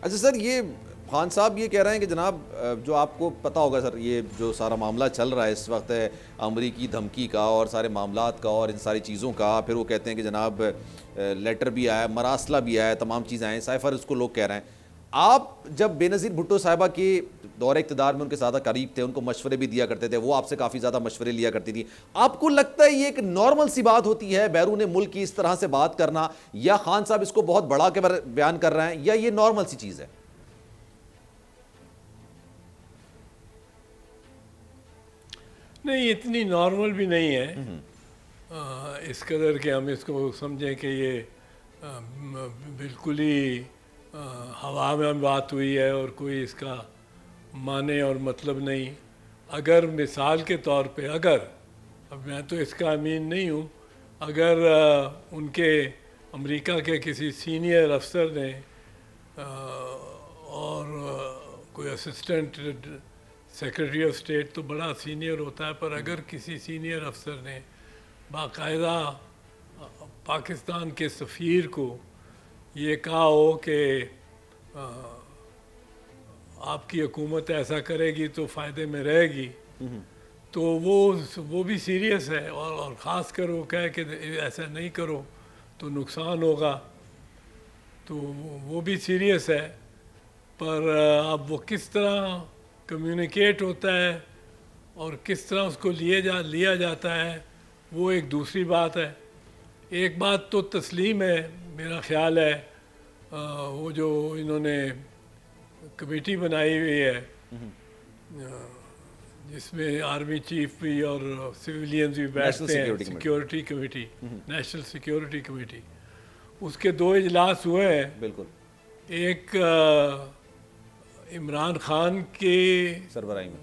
اچھا سر، یہ خان صاحب یہ کہہ رہے ہیں کہ جناب جو آپ کو پتہ ہوگا سر، یہ جو سارا معاملہ چل رہا ہے اس وقت ہے امریکی دھمکی کا اور سارے معاملات کا اور ان ساری چیزوں کا، پھر وہ کہتے ہیں کہ جناب لیٹر بھی آیا، مراسلہ بھی آیا، تمام چیزیں آئیں، سائفر اس کو لوگ کہہ رہے ہیں. آپ جب بے نظیر بھٹو صاحبہ کے دور اقتدار میں ان کے زیادہ قریب تھے، ان کو مشورے بھی دیا کرتے تھے، وہ آپ سے کافی زیادہ مشورے لیا کرتی تھی، آپ کو لگتا ہے یہ ایک نارمل سی بات ہوتی ہے بیرون ملک کی اس طرح سے بات کرنا، یا خان صاحب اس کو بہت بڑا کے بیان کر رہے ہیں، یا یہ نارمل سی چیز ہے؟ نہیں، اتنی نارمل بھی نہیں ہے اس قدر کہ ہم اس کو سمجھیں کہ یہ بالکل ہی ہوا میں بات ہوئی ہے اور کوئی اس کا معنی اور مطلب نہیں. اگر مثال کے طور پہ، اب میں تو اس کا امین نہیں ہوں، اگر ان کے امریکہ کے کسی سینئر افسر نے اور کوئی اسسٹنٹ سیکرٹری آف اسٹیٹ تو بڑا سینئر ہوتا ہے، پر اگر کسی سینئر افسر نے باقاعدہ پاکستان کے سفیر کو یہ کہا ہو کہ آپ کی حکومت ایسا کرے گی تو فائدے میں رہے گی، تو وہ بھی سیریس ہے، اور خاص کر وہ کہے کہ ایسا نہیں کرو تو نقصان ہوگا، تو وہ بھی سیریس ہے. پر اب وہ کس طرح کمیونیکیٹ ہوتا ہے اور کس طرح اس کو لیا جاتا ہے، وہ ایک دوسری بات ہے. ایک بات تو تسلیم ہے، میرا خیال ہے، وہ جو انہوں نے کمیٹی بنائی ہوئی ہے جس میں آرمی چیف بھی اور سویلینز بھی بیٹھتے ہیں، security committee, national security committee, اس کے 2 اجلاس ہوئے ہیں. بالکل. ایک عمران خان کے سربراہی میں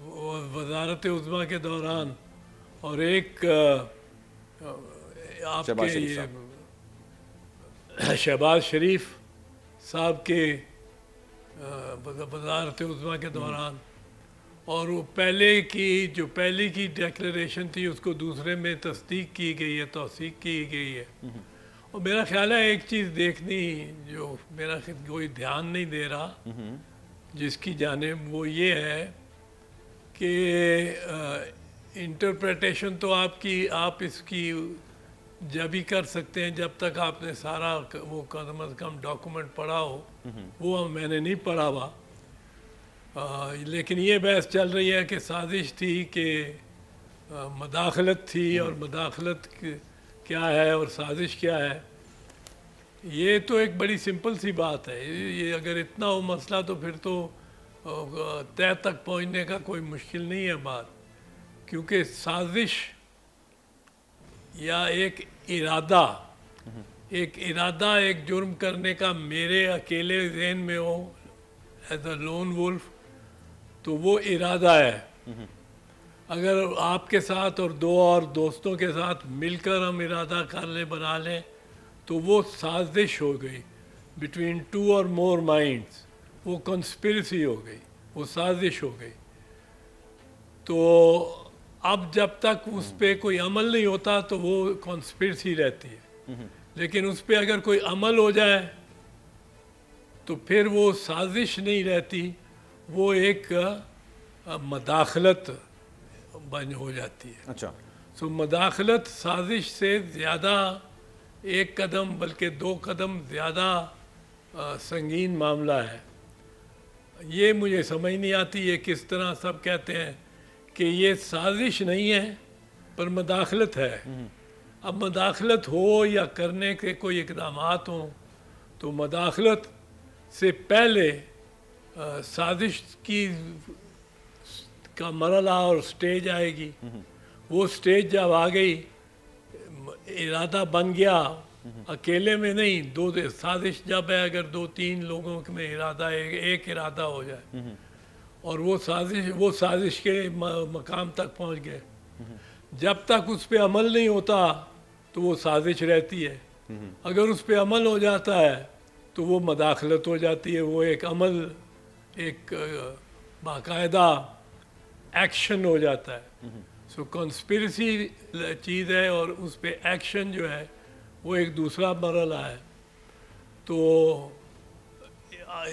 وزارت عظمیٰ کے دوران، اور ایک آپ کے شہباز شریف صاحب کے وزارت عظمیٰ کے دوران. اور وہ پہلے کی ڈیکلیریشن تھی اس کو دوسرے میں تصدیق کی گئی ہے، توثیق کی گئی ہے. اور میرا خیال ہے ایک چیز دیکھنی جو میرا کوئی دھیان نہیں دے رہا جس کی جانب، وہ یہ ہے کہ انٹرپریٹیشن تو آپ اس کی جب ہی کر سکتے ہیں جب تک آپ نے سارا وہ کم از کم ڈاکومنٹ پڑھا ہو. وہ میں نے نہیں پڑھا ہوا، لیکن یہ بحث چل رہی ہے کہ سازش تھی، کہ مداخلت تھی، اور مداخلت کیا ہے اور سازش کیا ہے. یہ تو ایک بڑی سمپل سی بات ہے. یہ اگر اتنا ہو مسئلہ تو پھر تو طے تک پہنچنے کا کوئی مشکل نہیں ہے بات، کیونکہ سازش یا ایک ارادہ ایک جرم کرنے کا میرے اکیلے ذہن میں ہو ایز اے لون وولف، تو وہ ارادہ ہے. اگر آپ کے ساتھ اور 2 اور دوستوں کے ساتھ مل کر ہم ارادہ بنا لیں تو وہ سازش ہو گئی بٹوین 2 اور مور مائنڈس، وہ کنسپریسی ہو گئی، وہ سازش ہو گئی. تو اب جب تک اس پہ کوئی عمل نہیں ہوتا تو وہ کنسپریسی رہتی ہے، لیکن اس پہ اگر کوئی عمل ہو جائے تو پھر وہ سازش نہیں رہتی، وہ ایک مداخلت ہو جاتی ہے. اچھا. سو مداخلت سازش سے زیادہ 1 قدم بلکہ 2 قدم زیادہ سنگین معاملہ ہے. یہ مجھے سمجھ نہیں آتی ہے کس طرح سب کہتے ہیں کہ یہ سازش نہیں ہے پر مداخلت ہے. اب مداخلت ہو یا کرنے کے کوئی اقدامات ہوں تو مداخلت سے پہلے سازش کا مرحلہ اور سٹیج آئے گی. وہ سٹیج جب آ گئی، ارادہ بن گیا، اکیلے میں نہیں، سازش جب ہے اگر 2-3 لوگوں میں ارادہ ایک ارادہ ہو جائے اور وہ سازش کے مقام تک پہنچ گئے، جب تک اس پہ عمل نہیں ہوتا تو وہ سازش رہتی ہے. اگر اس پہ عمل ہو جاتا ہے تو وہ مداخلت ہو جاتی ہے، وہ ایک عمل، ایک باقاعدہ ایکشن ہو جاتا ہے. سو کنسپریسی چیز ہے اور اس پہ ایکشن جو ہے وہ ایک دوسرا مرحلہ ہے. تو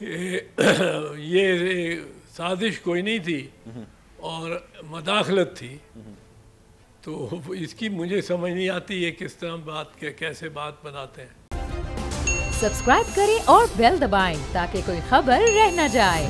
کہ یہ سازش کوئی نہیں تھی اور مداخلت تھی. تو اس کی مجھے سمجھ نہیں آتی یہ کس طرح بات کیسے بات بناتے ہیں. سبسکرائب کریں اور بیل دبائیں تاکہ کوئی خبر رہ نہ جائے.